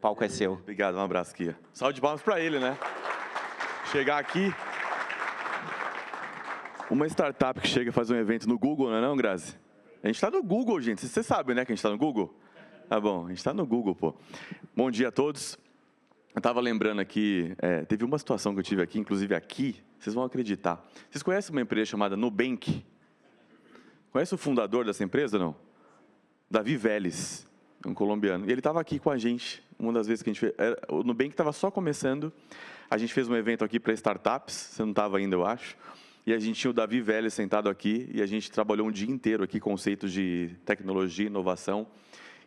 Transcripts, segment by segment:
palco é seu. Obrigado, um abraço aqui. Salve de palmas para ele, né? Chegar aqui... Uma startup que chega e faz um evento no Google, não é não, Grazi? A gente está no Google, gente. Você sabe, né, que a gente está no Google? Tá bom, a gente está no Google, pô. Bom dia a todos. Eu estava lembrando aqui, teve uma situação que eu tive aqui, inclusive aqui, vocês vão acreditar. Vocês conhecem uma empresa chamada Nubank? Conhece o fundador dessa empresa, não? Davi Vélez, um colombiano. E ele estava aqui com a gente, uma das vezes que a gente fez. O Nubank estava só começando, a gente fez um evento aqui para startups, você não estava ainda, eu acho. E a gente tinha o Davi Vélez sentado aqui, e a gente trabalhou um dia inteiro aqui, conceitos de tecnologia, inovação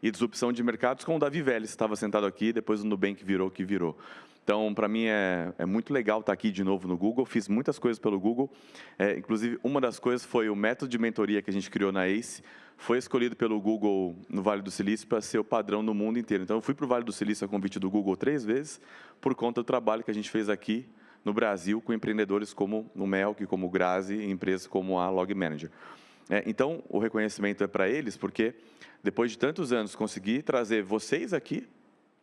e disrupção de mercados, com o Davi Vélez, estava sentado aqui, depois o Nubank virou o que virou. Então, para mim, é muito legal estar aqui de novo no Google, fiz muitas coisas pelo Google, inclusive uma das coisas foi o método de mentoria que a gente criou na ACE, foi escolhido pelo Google no Vale do Silício para ser o padrão no mundo inteiro. Então, eu fui para o Vale do Silício a convite do Google 3 vezes, por conta do trabalho que a gente fez aqui, no Brasil, com empreendedores como o Melk, como o Grazi, e empresas como a Log Manager. Então, o reconhecimento é para eles, porque depois de tantos anos consegui trazer vocês aqui,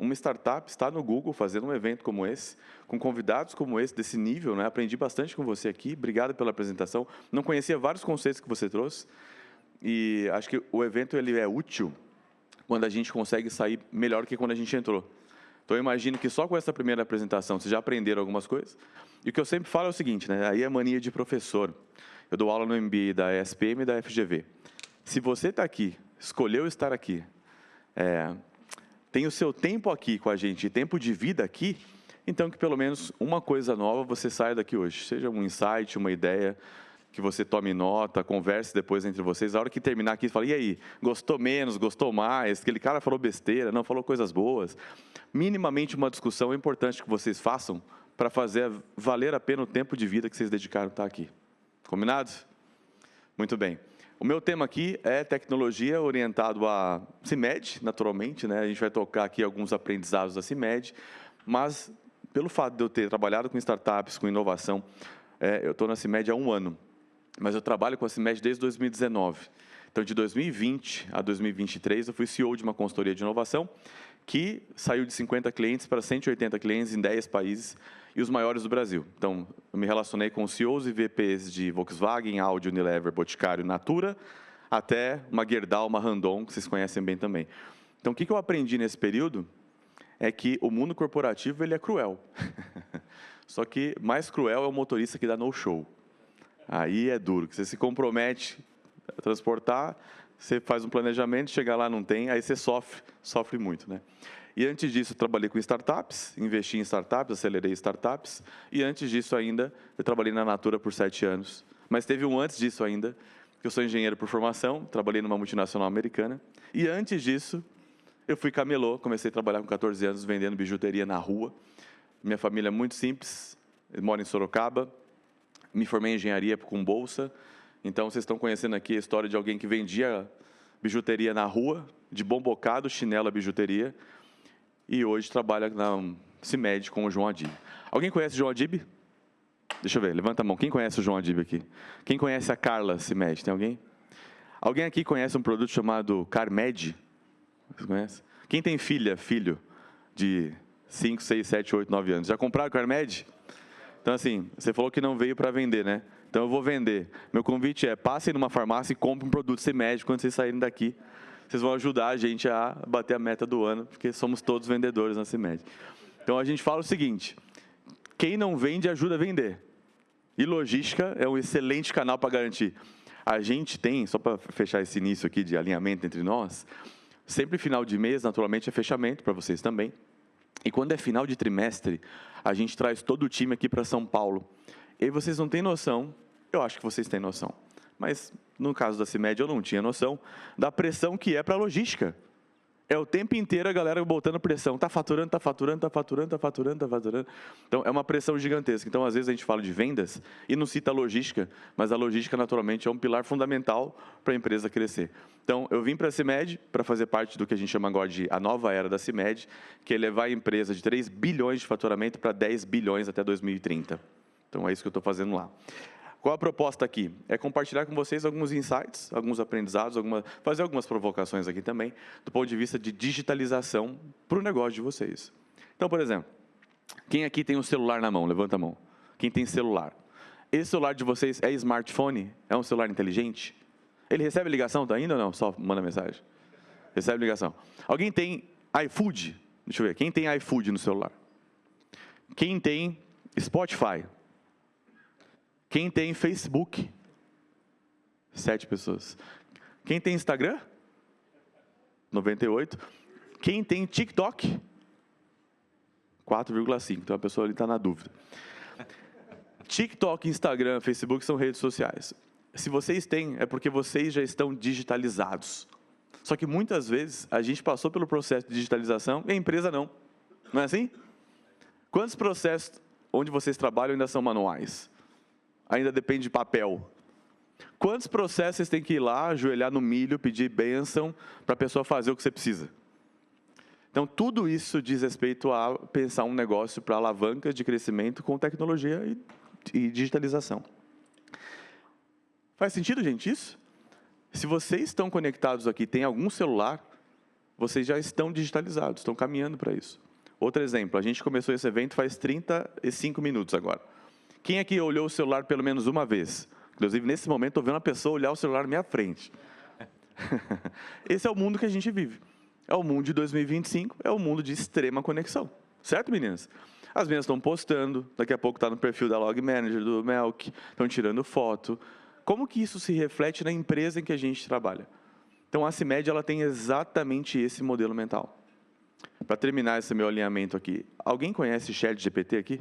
uma startup está no Google fazendo um evento como esse, com convidados como esse, desse nível, né? Aprendi bastante com você aqui, obrigado pela apresentação. Não conhecia vários conceitos que você trouxe, e acho que o evento ele é útil quando a gente consegue sair melhor do que quando a gente entrou. Então, eu imagino que só com essa primeira apresentação vocês já aprenderam algumas coisas. E o que eu sempre falo é o seguinte, né? Aí é mania de professor. Eu dou aula no MBA da ESPM e da FGV. Se você está aqui, escolheu estar aqui, tem o seu tempo aqui com a gente, tempo de vida aqui, então que pelo menos uma coisa nova você saia daqui hoje. Seja um insight, uma ideia, que você tome nota, converse depois entre vocês. A hora que terminar aqui, fala, e aí, gostou menos, gostou mais? Aquele cara falou besteira, não, falou coisas boas. Minimamente uma discussão é importante que vocês façam para fazer valer a pena o tempo de vida que vocês dedicaram a estar aqui. Combinados? Muito bem. O meu tema aqui é tecnologia orientado a CIMED, naturalmente, né? A gente vai tocar aqui alguns aprendizados da CIMED, mas pelo fato de eu ter trabalhado com startups, com inovação, eu estou na CIMED há 1 ano. Mas eu trabalho com a CIMED desde 2019. Então, de 2020 a 2023, eu fui CEO de uma consultoria de inovação que saiu de 50 clientes para 180 clientes em 10 países e os maiores do Brasil. Então, eu me relacionei com CEOs e VPs de Volkswagen, Audi, Unilever, Boticário, Natura, até uma Gerdau, uma Randon, que vocês conhecem bem também. Então, o que eu aprendi nesse período é que o mundo corporativo ele é cruel. Só que mais cruel é o motorista que dá no-show. Aí é duro, que você se compromete a transportar, você faz um planejamento, chega lá, não tem, aí você sofre muito, né? E antes disso, eu trabalhei com startups, investi em startups, acelerei startups, e antes disso ainda, eu trabalhei na Natura por 7 anos. Mas teve um antes disso ainda, que eu sou engenheiro por formação, trabalhei numa multinacional americana, e antes disso, eu fui camelô, comecei a trabalhar com 14 anos, vendendo bijuteria na rua. Minha família é muito simples, eu moro em Sorocaba, me formei em engenharia com bolsa, então vocês estão conhecendo aqui a história de alguém que vendia bijuteria na rua, de bom bocado, chinelo a bijuteria, e hoje trabalha na CIMED com o João Adib. Alguém conhece o João Adib? Deixa eu ver, levanta a mão. Quem conhece o João Adib aqui? Quem conhece a Carla CIMED? Tem alguém? Alguém aqui conhece um produto chamado Carmed? Vocês conhecem? Quem tem filho de 5, 6, 7, 8, 9 anos? Já compraram Carmed? Então, assim, você falou que não veio para vender, né? Então, eu vou vender. Meu convite é, passem numa farmácia e comprem um produto CIMED quando vocês saírem daqui. Vocês vão ajudar a gente a bater a meta do ano, porque somos todos vendedores na CIMED. Então, a gente fala o seguinte, quem não vende, ajuda a vender. E logística é um excelente canal para garantir. A gente tem, só para fechar esse início aqui de alinhamento entre nós, sempre final de mês, naturalmente, é fechamento para vocês também. E quando é final de trimestre, a gente traz todo o time aqui para São Paulo. E aí vocês não têm noção, eu acho que vocês têm noção, mas no caso da CIMED eu não tinha noção, da pressão que é para a logística. É o tempo inteiro a galera botando pressão. Está faturando, está faturando, está faturando, está faturando, está faturando. Então, é uma pressão gigantesca. Então, às vezes, a gente fala de vendas e não cita a logística, mas a logística, naturalmente, é um pilar fundamental para a empresa crescer. Então, eu vim para a CIMED para fazer parte do que a gente chama agora de a nova era da CIMED, que é levar a empresa de 3 bilhões de faturamento para 10 bilhões até 2030. Então, é isso que eu estou fazendo lá. Qual a proposta aqui? É compartilhar com vocês alguns insights, alguns aprendizados, fazer algumas provocações aqui também, do ponto de vista de digitalização para o negócio de vocês. Então, por exemplo, quem aqui tem um celular na mão? Levanta a mão. Quem tem celular? Esse celular de vocês é smartphone? É um celular inteligente? Ele recebe ligação ainda ou não? Só manda mensagem. Recebe ligação. Alguém tem iFood? Deixa eu ver. Quem tem iFood no celular? Quem tem Spotify? Quem tem Facebook? 7 pessoas. Quem tem Instagram? 98. Quem tem TikTok? 4,5. Então a pessoa ali está na dúvida. TikTok, Instagram, Facebook são redes sociais. Se vocês têm, é porque vocês já estão digitalizados. Só que muitas vezes a gente passou pelo processo de digitalização e a empresa não. Não é assim? Quantos processos onde vocês trabalham ainda são manuais? Ainda depende de papel. Quantos processos vocês têm que ir lá, ajoelhar no milho, pedir bênção para a pessoa fazer o que você precisa? Então, tudo isso diz respeito a pensar um negócio para alavancas de crescimento com tecnologia e digitalização. Faz sentido, gente, isso? Se vocês estão conectados aqui, tem algum celular, vocês já estão digitalizados, estão caminhando para isso. Outro exemplo, a gente começou esse evento faz 35 minutos agora. Quem aqui olhou o celular pelo menos uma vez? Inclusive, nesse momento, estou vendo uma pessoa olhar o celular na minha frente. Esse é o mundo que a gente vive. É o mundo de 2025, é o mundo de extrema conexão. Certo, meninas? As meninas estão postando, daqui a pouco está no perfil da Log Manager, do Melk, estão tirando foto. Como que isso se reflete na empresa em que a gente trabalha? Então, a CIMED ela tem exatamente esse modelo mental. Para terminar esse meu alinhamento aqui, alguém conhece ChatGPT aqui?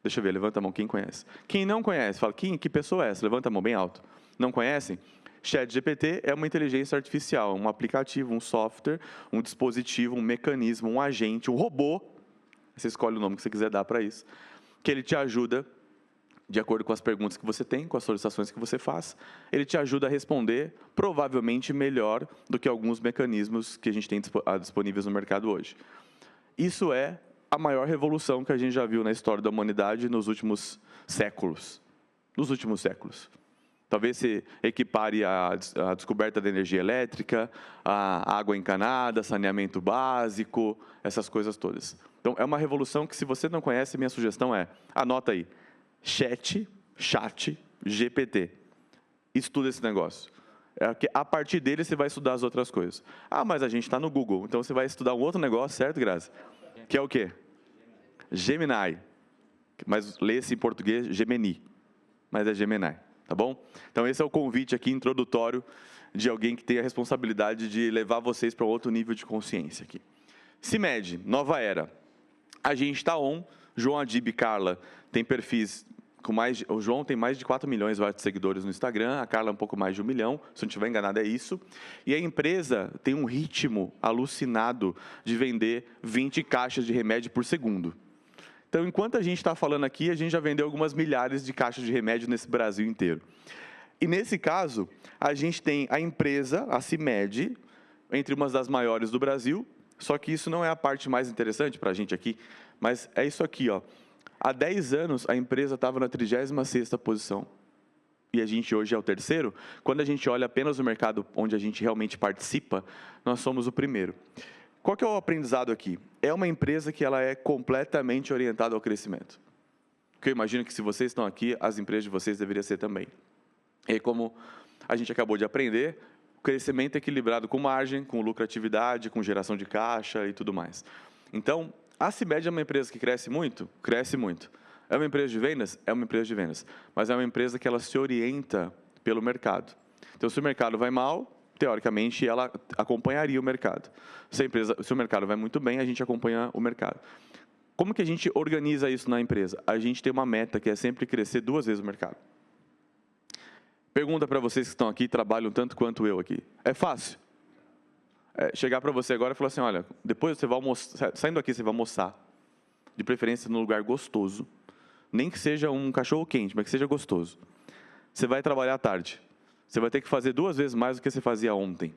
Deixa eu ver, levanta a mão, quem conhece? Quem não conhece, fala, que pessoa é essa? Levanta a mão bem alto. Não conhecem? ChatGPT é uma inteligência artificial, um aplicativo, um software, um dispositivo, um mecanismo, um agente, um robô, você escolhe o nome que você quiser dar para isso, que ele te ajuda, de acordo com as perguntas que você tem, com as solicitações que você faz, ele te ajuda a responder, provavelmente melhor do que alguns mecanismos que a gente tem disponíveis no mercado hoje. Isso é a maior revolução que a gente já viu na história da humanidade nos últimos séculos. Nos últimos séculos. Talvez se equipare a descoberta da energia elétrica, a água encanada, saneamento básico, essas coisas todas. Então, é uma revolução que, se você não conhece, minha sugestão é, anota aí, Chat GPT. Estuda esse negócio. A partir dele, você vai estudar as outras coisas. Ah, mas a gente está no Google, então você vai estudar um outro negócio, certo, Grazi? Que é o quê? Gemini. Mas lê-se em português Gemini. Mas é Gemini, tá bom? Então esse é o convite aqui introdutório de alguém que tem a responsabilidade de levar vocês para outro nível de consciência aqui. CIMED, nova era. A gente está on. João Adib e Carla tem perfis com mais... O João tem mais de 4 milhões de seguidores no Instagram, a Carla um pouco mais de 1 milhão, se não estiver enganado é isso. E a empresa tem um ritmo alucinado de vender 20 caixas de remédio por segundo. Então, enquanto a gente está falando aqui, a gente já vendeu algumas milhares de caixas de remédio nesse Brasil inteiro. E nesse caso, a gente tem a empresa, a CIMED, entre umas das maiores do Brasil, só que isso não é a parte mais interessante para a gente aqui, mas é isso aqui, ó. Há 10 anos, a empresa estava na 36ª posição. E a gente hoje é o terceiro. Quando a gente olha apenas o mercado onde a gente realmente participa, nós somos o primeiro. Qual que é o aprendizado aqui? É uma empresa que ela é completamente orientada ao crescimento. Porque eu imagino que, se vocês estão aqui, as empresas de vocês deveriam ser também. E como a gente acabou de aprender, o crescimento é equilibrado com margem, com lucratividade, com geração de caixa e tudo mais. Então, a CIMED é uma empresa que cresce muito? Cresce muito. É uma empresa de vendas? É uma empresa de vendas. Mas é uma empresa que ela se orienta pelo mercado. Então, se o mercado vai mal, teoricamente, ela acompanharia o mercado. Se o mercado vai muito bem, a gente acompanha o mercado. Como que a gente organiza isso na empresa? A gente tem uma meta que é sempre crescer 2 vezes o mercado. Pergunta para vocês que estão aqui, trabalham tanto quanto eu aqui. É fácil? Chegar para você agora e falar assim, olha, depois você vai almoçar, saindo aqui você vai almoçar, de preferência num lugar gostoso, nem que seja um cachorro quente, mas que seja gostoso. Você vai trabalhar à tarde. Você vai ter que fazer 2 vezes mais do que você fazia ontem.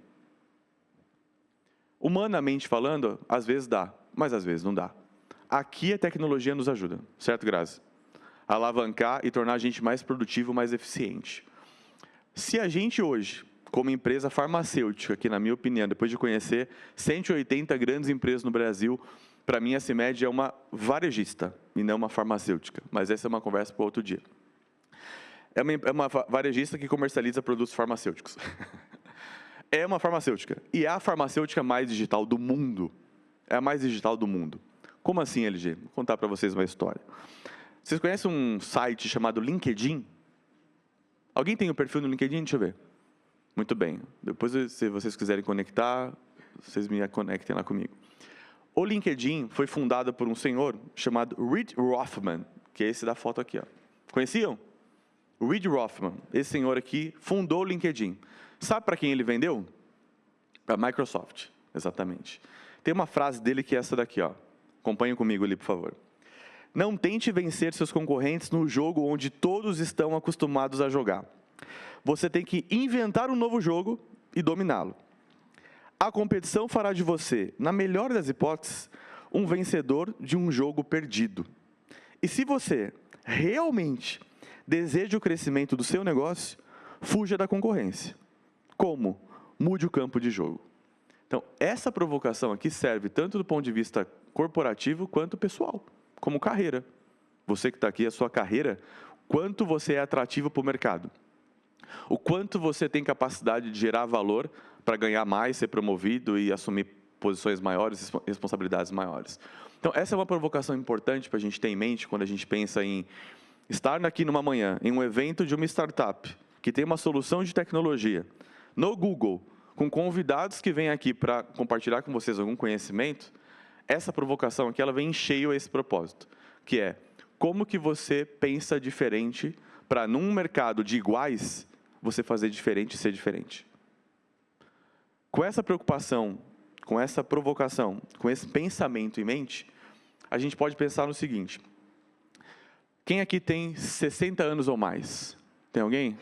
Humanamente falando, às vezes dá, mas às vezes não dá. Aqui a tecnologia nos ajuda, certo, Grazi? alavancar e tornar a gente mais produtivo, mais eficiente. Se a gente hoje, como empresa farmacêutica, que na minha opinião, depois de conhecer 180 grandes empresas no Brasil, para mim a CIMED é uma varejista e não uma farmacêutica, mas essa é uma conversa para outro dia. É uma varejista que comercializa produtos farmacêuticos. É uma farmacêutica, e é a farmacêutica mais digital do mundo. É a mais digital do mundo. Como assim, LG? Vou contar para vocês uma história. Vocês conhecem um site chamado LinkedIn? Alguém tem um perfil no LinkedIn? Deixa eu ver. Muito bem. Depois, se vocês quiserem conectar, vocês me conectem lá comigo. O LinkedIn foi fundado por um senhor chamado Reid Rothman, que é esse da foto aqui. Ó. Conheciam? Reid Rothman, esse senhor aqui, fundou o LinkedIn. Sabe para quem ele vendeu? Para a Microsoft, exatamente. Tem uma frase dele que é essa daqui. Ó. Acompanhem comigo ali, por favor. Não tente vencer seus concorrentes no jogo onde todos estão acostumados a jogar. Você tem que inventar um novo jogo e dominá-lo. A competição fará de você, na melhor das hipóteses, um vencedor de um jogo perdido. E se você realmente deseja o crescimento do seu negócio, fuja da concorrência. Como? Mude o campo de jogo. Então, essa provocação aqui serve tanto do ponto de vista corporativo quanto pessoal, como carreira. Você que está aqui, a sua carreira, quanto você é atrativo para o mercado. O quanto você tem capacidade de gerar valor para ganhar mais, ser promovido e assumir posições maiores, responsabilidades maiores. Então, essa é uma provocação importante para a gente ter em mente quando a gente pensa em estar aqui numa manhã, em um evento de uma startup, que tem uma solução de tecnologia, no Google, com convidados que vêm aqui para compartilhar com vocês algum conhecimento, essa provocação aqui ela vem em cheio a esse propósito, que é como que você pensa diferente para, num mercado de iguais, você fazer diferente e ser diferente. Com essa preocupação, com essa provocação, com esse pensamento em mente, a gente pode pensar no seguinte. Quem aqui tem 60 anos ou mais? Tem alguém?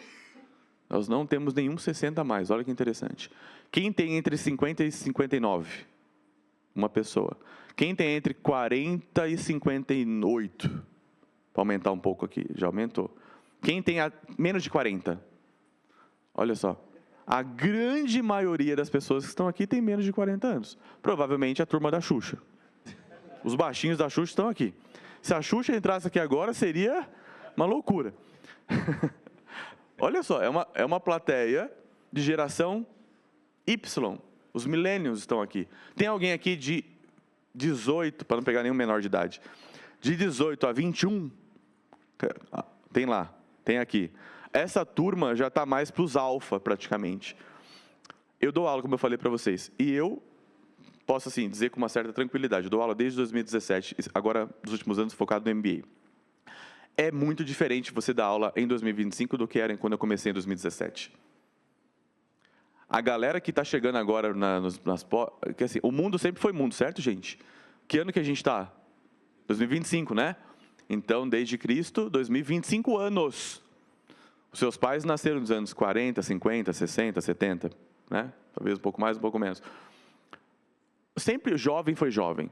Nós não temos nenhum 60 a mais, olha que interessante. Quem tem entre 50 e 59? Uma pessoa. Quem tem entre 40 e 58? Para aumentar um pouco aqui, já aumentou. Quem tem menos de 40? Olha só. A grande maioria das pessoas que estão aqui tem menos de 40 anos. Provavelmente a turma da Xuxa. Os baixinhos da Xuxa estão aqui. Se a Xuxa entrasse aqui agora, seria uma loucura. Olha só, é uma plateia de geração Y. Os millennials estão aqui. Tem alguém aqui de 18, para não pegar nenhum menor de idade, de 18 a 21? Tem lá, tem aqui. Essa turma já está mais para os alfa, praticamente. Eu dou aula, como eu falei para vocês, e eu posso assim, dizer com uma certa tranquilidade, eu dou aula desde 2017, agora, nos últimos anos, focado no MBA. É muito diferente você dar aula em 2025 do que era quando eu comecei em 2017. A galera que está chegando agora que assim, o mundo sempre foi mundo, certo, gente? Que ano que a gente está? 2025, né? Então, desde Cristo, 2025 anos. Os seus pais nasceram nos anos 40, 50, 60, 70, né? Talvez um pouco mais, um pouco menos. Sempre jovem foi jovem.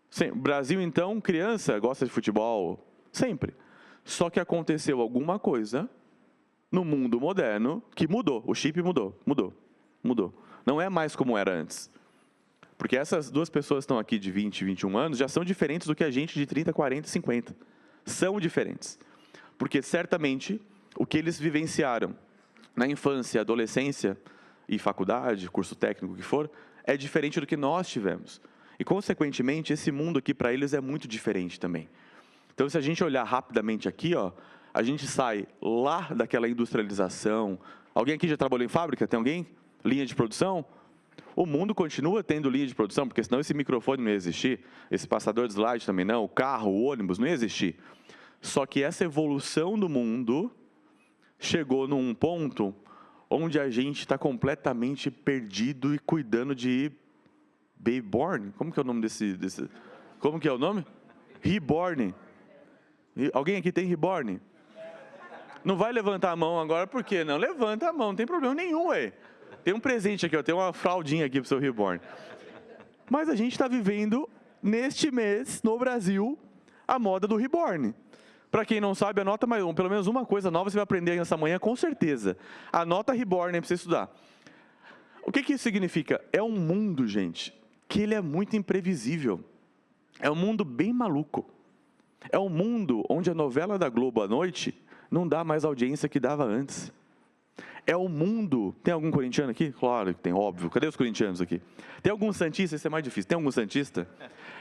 Sempre. Brasil, então, criança, gosta de futebol, sempre. Só que aconteceu alguma coisa no mundo moderno que mudou. O chip mudou. Não é mais como era antes. Porque essas duas pessoas que estão aqui de 20, 21 anos já são diferentes do que a gente de 30, 40, 50. São diferentes. Porque, certamente, o que eles vivenciaram na infância, adolescência e faculdade, curso técnico, o que for, é diferente do que nós tivemos. E, consequentemente, esse mundo aqui para eles é muito diferente também. Então, se a gente olhar rapidamente aqui, ó, a gente sai lá daquela industrialização. Alguém aqui já trabalhou em fábrica? Tem alguém? Linha de produção? O mundo continua tendo linha de produção, porque senão esse microfone não ia existir, esse passador de slide também não, o carro, o ônibus não ia existir. Só que essa evolução do mundo chegou num ponto onde a gente está completamente perdido e cuidando de Reborn. Como que é o nome desse? Como que é o nome? Reborn. Alguém aqui tem Reborn? Não vai levantar a mão agora, por quê? Não, levanta a mão, não tem problema nenhum, ué. Tem um presente aqui, ó, tem uma fraldinha aqui para o seu Reborn. Mas a gente está vivendo, neste mês, no Brasil, a moda do Reborn. Para quem não sabe, anota pelo menos uma coisa nova você vai aprender nessa manhã, com certeza. Anota Reborn para você estudar. O que isso significa? É um mundo, gente, que ele é muito imprevisível. É um mundo bem maluco. É um mundo onde a novela da Globo à noite não dá mais audiência que dava antes. É um mundo... Tem algum corintiano aqui? Claro que tem, óbvio. Cadê os corintianos aqui? Tem algum santista? Isso é mais difícil. Tem algum santista?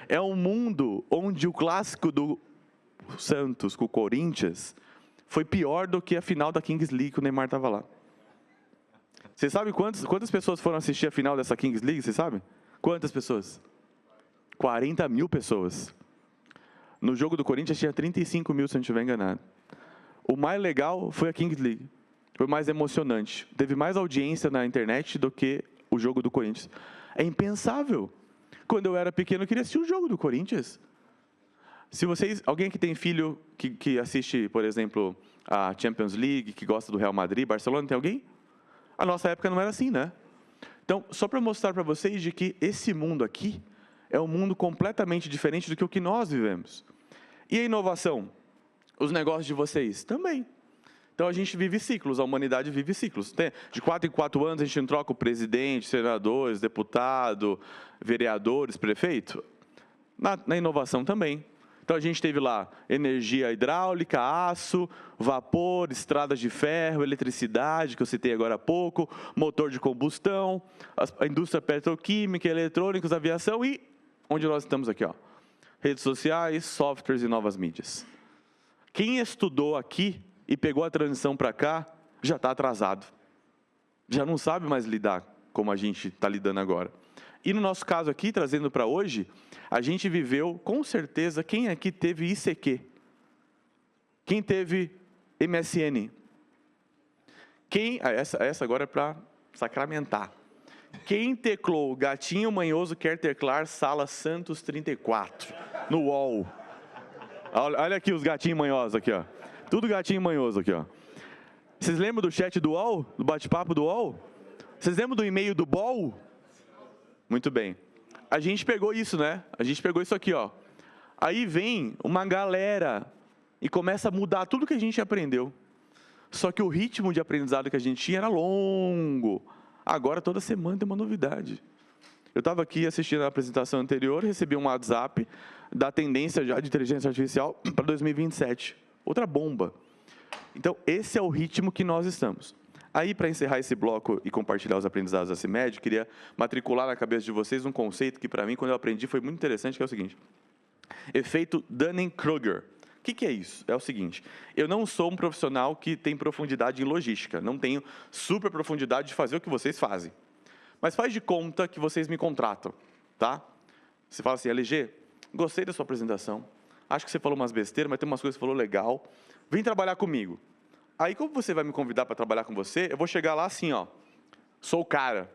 É um mundo onde o clássico do Santos com o Corinthians foi pior do que a final da Kings League que o Neymar estava lá. Você sabe quantas pessoas foram assistir a final dessa Kings League? Você sabe? Quantas pessoas? 40 mil pessoas. No jogo do Corinthians tinha 35 mil, se eu não estiver enganado. O mais legal foi a Kings League. Foi mais emocionante. Teve mais audiência na internet do que o jogo do Corinthians. É impensável. Quando eu era pequeno, eu queria assistir o jogo do Corinthians. Se vocês, alguém que tem filho que assiste, por exemplo, a Champions League, que gosta do Real Madrid, Barcelona, tem alguém? A nossa época não era assim, né? Então, só para mostrar para vocês de que esse mundo aqui é um mundo completamente diferente do que o que nós vivemos. E a inovação? Os negócios de vocês? Também. Então, a gente vive ciclos, a humanidade vive ciclos. De 4 em 4 anos, a gente não troca o presidente, senadores, deputado, vereadores, prefeito? Na inovação também. Então, a gente teve lá energia hidráulica, aço, vapor, estradas de ferro, eletricidade, que eu citei agora há pouco, motor de combustão, a indústria petroquímica, eletrônicos, aviação e onde nós estamos aqui, ó, redes sociais, softwares e novas mídias. Quem estudou aqui e pegou a transição para cá, já está atrasado. Já não sabe mais lidar como a gente está lidando agora. E no nosso caso aqui, trazendo para hoje, a gente viveu, com certeza, quem aqui teve ICQ? Quem teve MSN? Essa agora é para sacramentar. Quem teclou Gatinho Manhoso quer teclar Sala Santos 34, no UOL? Olha aqui os gatinhos manhosos aqui, ó. Tudo gatinho manhoso aqui, ó. Vocês lembram do chat do UOL? Do bate-papo do UOL? Vocês lembram do e-mail do BOL? Muito bem. A gente pegou isso, né? A gente pegou isso aqui, ó. Aí vem uma galera e começa a mudar tudo que a gente aprendeu. Só que o ritmo de aprendizado que a gente tinha era longo. Agora, toda semana tem uma novidade. Eu estava aqui assistindo a apresentação anterior, recebi um WhatsApp da tendência já de inteligência artificial para 2027. Outra bomba. Então, esse é o ritmo que nós estamos. Aí, para encerrar esse bloco e compartilhar os aprendizados da CIMED, queria matricular na cabeça de vocês um conceito que, para mim, quando eu aprendi, foi muito interessante, que é o seguinte. Efeito Dunning-Kruger. O que é isso? É o seguinte, eu não sou um profissional que tem profundidade em logística, não tenho super profundidade de fazer o que vocês fazem. Mas faz de conta que vocês me contratam, tá? Você fala assim, LG, gostei da sua apresentação, acho que você falou umas besteiras, mas tem umas coisas que você falou legal, vem trabalhar comigo. Aí, como você vai me convidar para trabalhar com você, eu vou chegar lá assim, ó, sou o cara,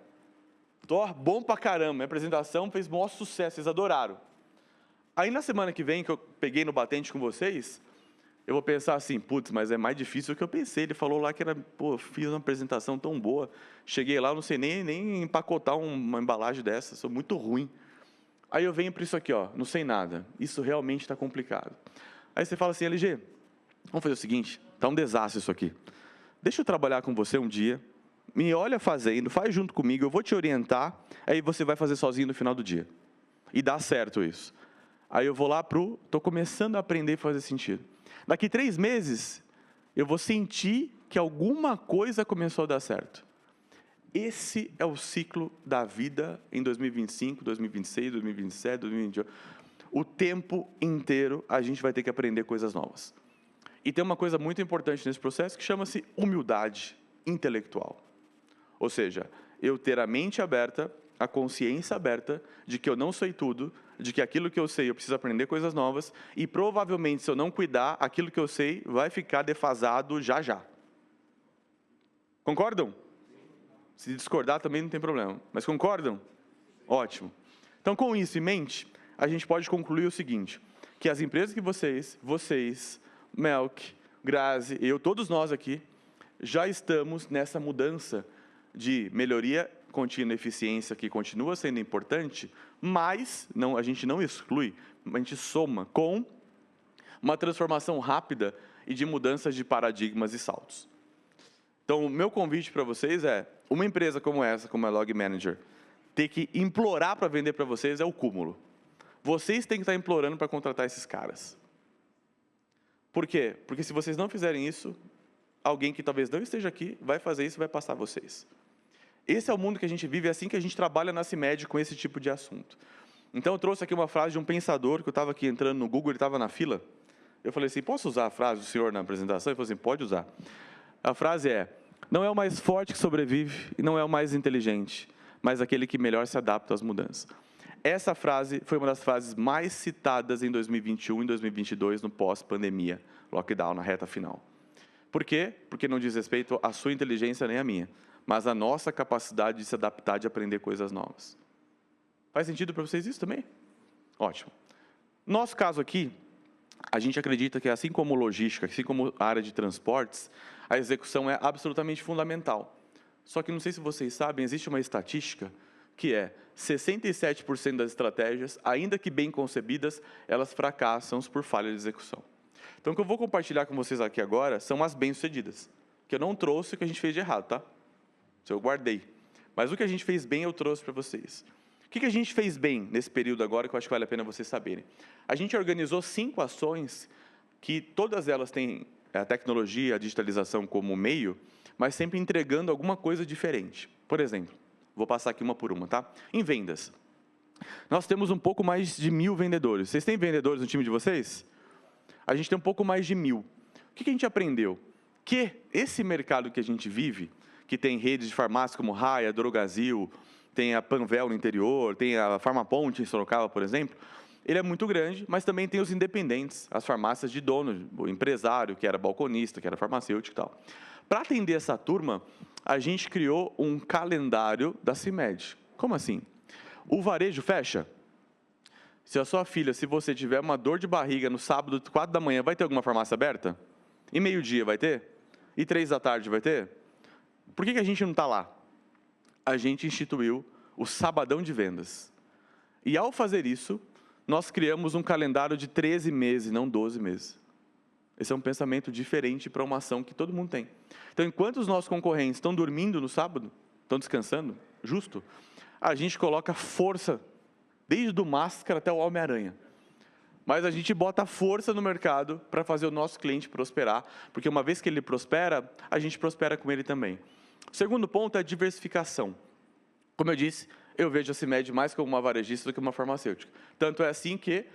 tô bom pra caramba, minha apresentação fez maior sucesso, vocês adoraram. Aí, na semana que vem, que eu peguei no batente com vocês, eu vou pensar assim, putz, mas é mais difícil do que eu pensei. Ele falou lá que era, pô, fiz uma apresentação tão boa, cheguei lá, não sei nem empacotar uma embalagem dessa, sou muito ruim. Aí eu venho para isso aqui, ó, não sei nada, isso realmente está complicado. Aí você fala assim, LG, vamos fazer o seguinte, está um desastre isso aqui. Deixa eu trabalhar com você um dia, me olha fazendo, faz junto comigo, eu vou te orientar, aí você vai fazer sozinho no final do dia. E dá certo isso. Aí eu vou lá estou começando a aprender a fazer sentido. Daqui 3 meses, eu vou sentir que alguma coisa começou a dar certo. Esse é o ciclo da vida em 2025, 2026, 2027, 2028. O tempo inteiro a gente vai ter que aprender coisas novas. E tem uma coisa muito importante nesse processo que chama-se humildade intelectual. Ou seja, eu ter a mente aberta, a consciência aberta de que eu não sei tudo, de que aquilo que eu sei eu preciso aprender coisas novas e provavelmente se eu não cuidar, aquilo que eu sei vai ficar defasado já já. Concordam? Se discordar também não tem problema, mas concordam? Ótimo. Então com isso em mente, a gente pode concluir o seguinte, que as empresas que vocês, Melk, Grazi, eu, todos nós aqui, já estamos nessa mudança de melhoria contínua, eficiência que continua sendo importante, mas a gente não exclui, a gente soma com uma transformação rápida e de mudanças de paradigmas e saltos. Então, o meu convite para vocês é, uma empresa como essa, como a Log Manager, ter que implorar para vender para vocês é o cúmulo. Vocês têm que estar implorando para contratar esses caras. Por quê? Porque se vocês não fizerem isso, alguém que talvez não esteja aqui vai fazer isso e vai passar vocês. Esse é o mundo que a gente vive, é assim que a gente trabalha na CIMED com esse tipo de assunto. Então, eu trouxe aqui uma frase de um pensador, que eu estava aqui entrando no Google, ele estava na fila. Eu falei assim, posso usar a frase do senhor na apresentação? Ele falou assim, pode usar. A frase é, não é o mais forte que sobrevive e não é o mais inteligente, mas aquele que melhor se adapta às mudanças. Essa frase foi uma das frases mais citadas em 2021 e 2022, no pós-pandemia, lockdown, na reta final. Por quê? Porque não diz respeito à sua inteligência nem à minha, mas à nossa capacidade de se adaptar, de aprender coisas novas. Faz sentido para vocês isso também? Ótimo. Nosso caso aqui, a gente acredita que assim como logística, assim como a área de transportes, a execução é absolutamente fundamental. Só que não sei se vocês sabem, existe uma estatística que é 67% das estratégias, ainda que bem concebidas, elas fracassam por falha de execução. Então, o que eu vou compartilhar com vocês aqui agora são as bem-sucedidas, que eu não trouxe o que a gente fez de errado, tá? Isso eu guardei. Mas o que a gente fez bem, eu trouxe para vocês. O que a gente fez bem nesse período agora, que eu acho que vale a pena vocês saberem? A gente organizou 5 ações, que todas elas têm a tecnologia, a digitalização como meio, mas sempre entregando alguma coisa diferente. Por exemplo, vou passar aqui uma por uma, tá? Em vendas. Nós temos um pouco mais de 1.000 vendedores. Vocês têm vendedores no time de vocês? A gente tem um pouco mais de 1.000. O que a gente aprendeu? Que esse mercado que a gente vive, que tem redes de farmácia como Raia, Drogasil, tem a Panvel no interior, tem a Farmaponte em Sorocaba, por exemplo, ele é muito grande, mas também tem os independentes, as farmácias de dono, o empresário, que era balconista, que era farmacêutico e tal. Para atender essa turma, a gente criou um calendário da CIMED. Como assim? O varejo fecha. Se a sua filha, se você tiver uma dor de barriga no sábado, 4 da manhã, vai ter alguma farmácia aberta? E meio-dia vai ter? E 3 da tarde vai ter? Por que a gente não está lá? A gente instituiu o Sabadão de Vendas. E ao fazer isso, nós criamos um calendário de 13 meses, não 12 meses. Esse é um pensamento diferente para uma ação que todo mundo tem. Então, enquanto os nossos concorrentes estão dormindo no sábado, estão descansando, justo, a gente coloca força, desde o Máscara até o Homem-Aranha. Mas a gente bota força no mercado para fazer o nosso cliente prosperar, porque uma vez que ele prospera, a gente prospera com ele também. O segundo ponto é a diversificação. Como eu disse, eu vejo a CIMED mais como uma varejista do que uma farmacêutica. Tanto é assim que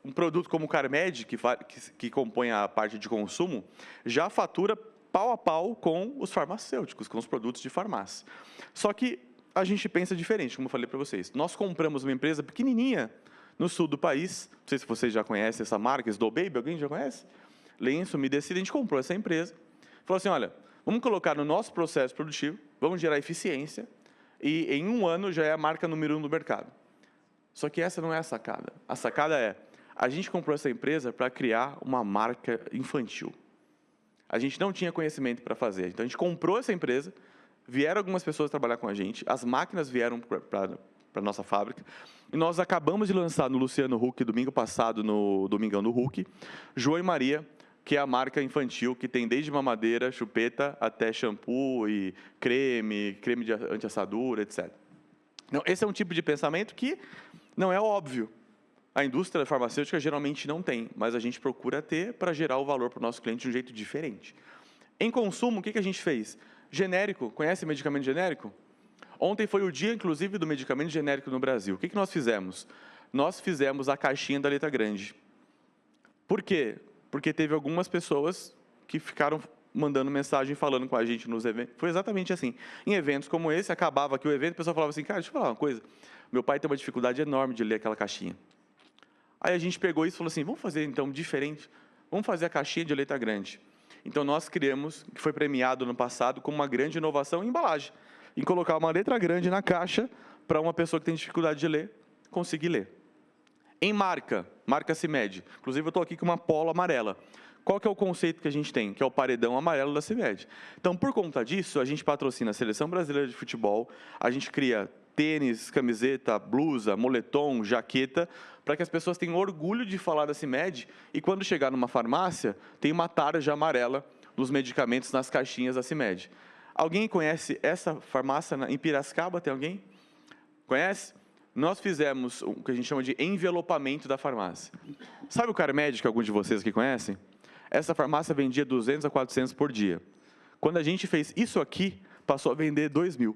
um produto como o Carmed, que compõe a parte de consumo, já fatura pau a pau com os farmacêuticos, com os produtos de farmácia. Só que a gente pensa diferente, como eu falei para vocês. Nós compramos uma empresa pequenininha no sul do país, não sei se vocês já conhecem essa marca, Snow Baby, alguém já conhece? Lenço, Umedecido, a gente comprou essa empresa, falou assim, olha, vamos colocar no nosso processo produtivo, vamos gerar eficiência, e em 1 ano já é a marca número 1 do mercado. Só que essa não é a sacada. A sacada é, a gente comprou essa empresa para criar uma marca infantil. A gente não tinha conhecimento para fazer. Então, a gente comprou essa empresa, vieram algumas pessoas trabalhar com a gente, as máquinas vieram para a nossa fábrica, e nós acabamos de lançar no Luciano Huck, domingo passado, no Domingão do Huck, João e Maria, que é a marca infantil, que tem desde mamadeira, chupeta, até shampoo e creme de anti-assadura, etc. Então, esse é um tipo de pensamento que não é óbvio. A indústria farmacêutica geralmente não tem, mas a gente procura ter para gerar o valor para o nosso cliente de um jeito diferente. Em consumo, o que a gente fez? Genérico, conhece medicamento genérico? Ontem foi o dia, inclusive, do medicamento genérico no Brasil. O que nós fizemos? Nós fizemos a caixinha da letra grande. Por quê? Porque teve algumas pessoas que ficaram mandando mensagem, falando com a gente nos eventos. Foi exatamente assim. Em eventos como esse, acabava aqui o evento, o pessoal falava assim, cara, deixa eu falar uma coisa. Meu pai tem uma dificuldade enorme de ler aquela caixinha. Aí a gente pegou isso e falou assim, vamos fazer então diferente, vamos fazer a caixinha de letra grande. Então nós criamos, que foi premiado no passado, como uma grande inovação em embalagem, em colocar uma letra grande na caixa para uma pessoa que tem dificuldade de ler, conseguir ler. Em marca CIMED, inclusive eu estou aqui com uma polo amarela. Qual que é o conceito que a gente tem? Que é o paredão amarelo da CIMED. Então, por conta disso, a gente patrocina a Seleção Brasileira de Futebol, a gente cria tênis, camiseta, blusa, moletom, jaqueta, para que as pessoas tenham orgulho de falar da CIMED e quando chegar numa farmácia, tem uma tarja amarela dos medicamentos nas caixinhas da CIMED. Alguém conhece essa farmácia em Piracicaba? Tem alguém? Conhece? Nós fizemos o que a gente chama de envelopamento da farmácia. Sabe o Carmed, que alguns de vocês aqui conhecem? Essa farmácia vendia 200 a 400 por dia. Quando a gente fez isso aqui, passou a vender 2.000.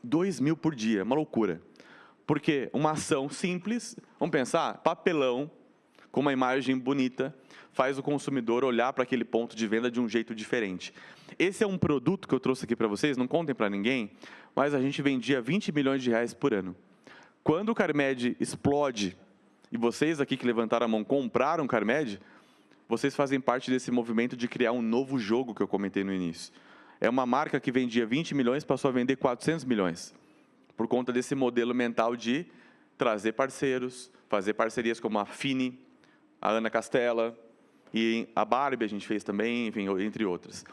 2.000 por dia, uma loucura. Porque uma ação simples, vamos pensar, papelão, com uma imagem bonita, faz o consumidor olhar para aquele ponto de venda de um jeito diferente. Esse é um produto que eu trouxe aqui para vocês, não contem para ninguém, mas a gente vendia 20 milhões de reais por ano. Quando o Carmed explode, e vocês aqui que levantaram a mão compraram o Carmed, vocês fazem parte desse movimento de criar um novo jogo que eu comentei no início. É uma marca que vendia 20 milhões, passou a vender 400 milhões, por conta desse modelo mental de trazer parceiros, fazer parcerias como a Fini, a Ana Castela, e a Barbie a gente fez também, enfim, entre outras.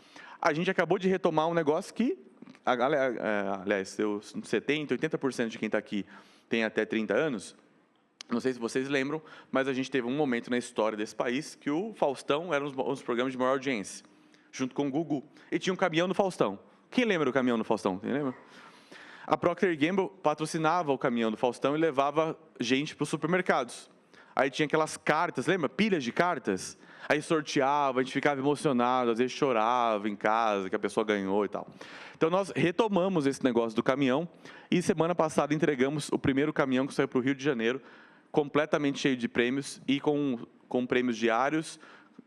A gente acabou de retomar um negócio que, aliás, 70%, 80% de quem está aqui tem até 30 anos, não sei se vocês lembram, mas a gente teve um momento na história desse país que o Faustão era um dos programas de maior audiência, junto com o Gugu. E tinha um caminhão no Faustão. Quem lembra do caminhão no Faustão? Quem lembra? A Procter & Gamble patrocinava o caminhão do Faustão e levava gente para os supermercados. Aí tinha aquelas cartas, lembra? Pilhas de cartas. Aí sorteava, a gente ficava emocionado, às vezes chorava em casa, que a pessoa ganhou e tal. Então, nós retomamos esse negócio do caminhão e semana passada entregamos o primeiro caminhão que saiu para o Rio de Janeiro, completamente cheio de prêmios e com prêmios diários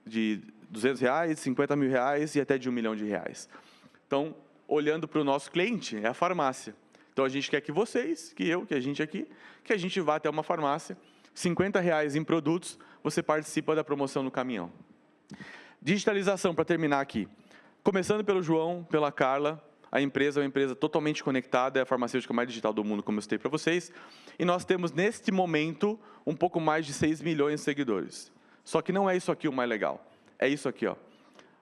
de R$200, 50 mil reais e até de R$1 milhão. Então, olhando para o nosso cliente, é a farmácia. Então, a gente quer que vocês, que a gente aqui, que a gente vá até uma farmácia, R$50 em produtos, você participa da promoção no caminhão. Digitalização, para terminar aqui. Começando pelo João, pela Carla, a empresa é uma empresa totalmente conectada, é a farmacêutica mais digital do mundo, como eu citei para vocês, e nós temos, neste momento, um pouco mais de 6 milhões de seguidores. Só que não é isso aqui o mais legal, é isso aqui, ó.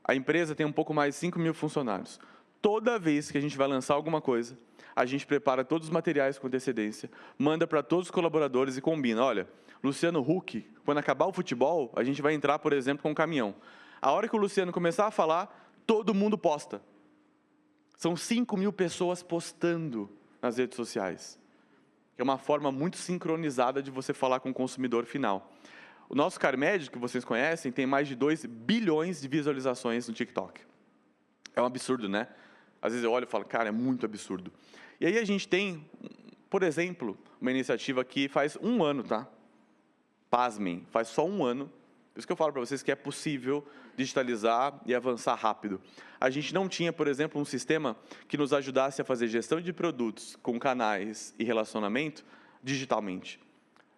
A empresa tem um pouco mais de 5 mil funcionários. Toda vez que a gente vai lançar alguma coisa, a gente prepara todos os materiais com antecedência, manda para todos os colaboradores e combina. Olha, Luciano Huck, quando acabar o futebol, a gente vai entrar, por exemplo, com um caminhão. A hora que o Luciano começar a falar, todo mundo posta. São 5 mil pessoas postando nas redes sociais. É uma forma muito sincronizada de você falar com o consumidor final. O nosso Carmed, que vocês conhecem, tem mais de 2 bilhões de visualizações no TikTok. É um absurdo, né? Às vezes eu olho e falo, cara, é muito absurdo. E aí a gente tem, por exemplo, uma iniciativa que faz 1 ano, tá? Pasmem, faz só 1 ano. Por isso que eu falo para vocês que é possível digitalizar e avançar rápido. A gente não tinha, por exemplo, um sistema que nos ajudasse a fazer gestão de produtos com canais e relacionamento digitalmente.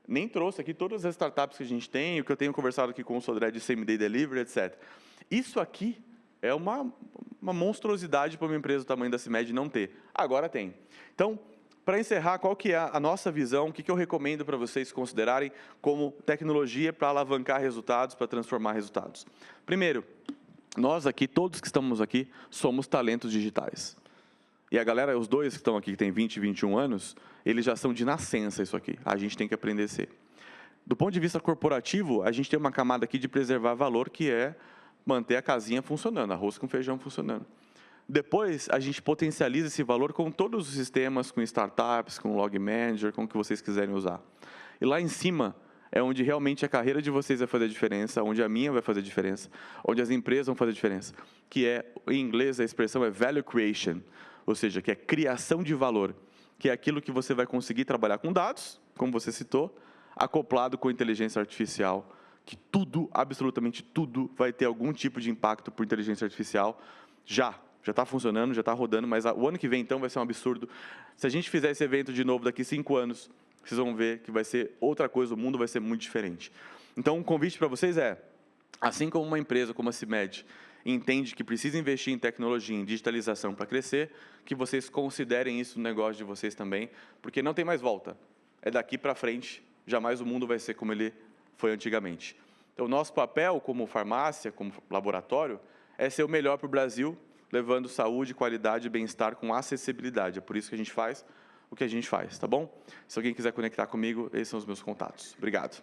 Nem trouxe aqui todas as startups que a gente tem, o que eu tenho conversado aqui com o Sodré de Same Day Delivery, etc. Isso aqui é uma monstruosidade para uma empresa do tamanho da CIMED não ter. Agora tem. Então, para encerrar, qual que é a nossa visão, o que eu recomendo para vocês considerarem como tecnologia para alavancar resultados, para transformar resultados? Primeiro, nós aqui, todos que estamos aqui, somos talentos digitais. E a galera, os dois que estão aqui, que têm 20 e 21 anos, eles já são de nascença isso aqui. A gente tem que aprender a ser. Do ponto de vista corporativo, a gente tem uma camada aqui de preservar valor, que é manter a casinha funcionando, arroz com feijão funcionando. Depois, a gente potencializa esse valor com todos os sistemas, com startups, com log manager, com o que vocês quiserem usar. E lá em cima é onde realmente a carreira de vocês vai fazer a diferença, onde a minha vai fazer a diferença, onde as empresas vão fazer a diferença, que é, em inglês, a expressão é value creation, ou seja, que é criação de valor, que é aquilo que você vai conseguir trabalhar com dados, como você citou, acoplado com inteligência artificial, que tudo, absolutamente tudo, vai ter algum tipo de impacto por inteligência artificial. Já está funcionando, já está rodando, mas o ano que vem, então, vai ser um absurdo. Se a gente fizer esse evento de novo daqui 5 anos, vocês vão ver que vai ser outra coisa, o mundo vai ser muito diferente. Então, um convite para vocês é, assim como uma empresa como a CIMED entende que precisa investir em tecnologia, em digitalização para crescer, que vocês considerem isso no negócio de vocês também, porque não tem mais volta. É daqui para frente, jamais o mundo vai ser como ele foi antigamente. Então, o nosso papel como farmácia, como laboratório, é ser o melhor para o Brasil, levando saúde, qualidade e bem-estar com acessibilidade. É por isso que a gente faz o que a gente faz, tá bom? Se alguém quiser conectar comigo, esses são os meus contatos. Obrigado.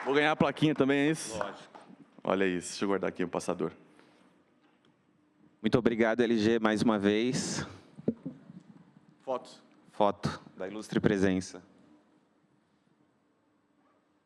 Vou ganhar a plaquinha também, é isso? Lógico. Olha isso, deixa eu guardar aqui o passador. Muito obrigado, LG, mais uma vez. Fotos. Foto da ilustre presença.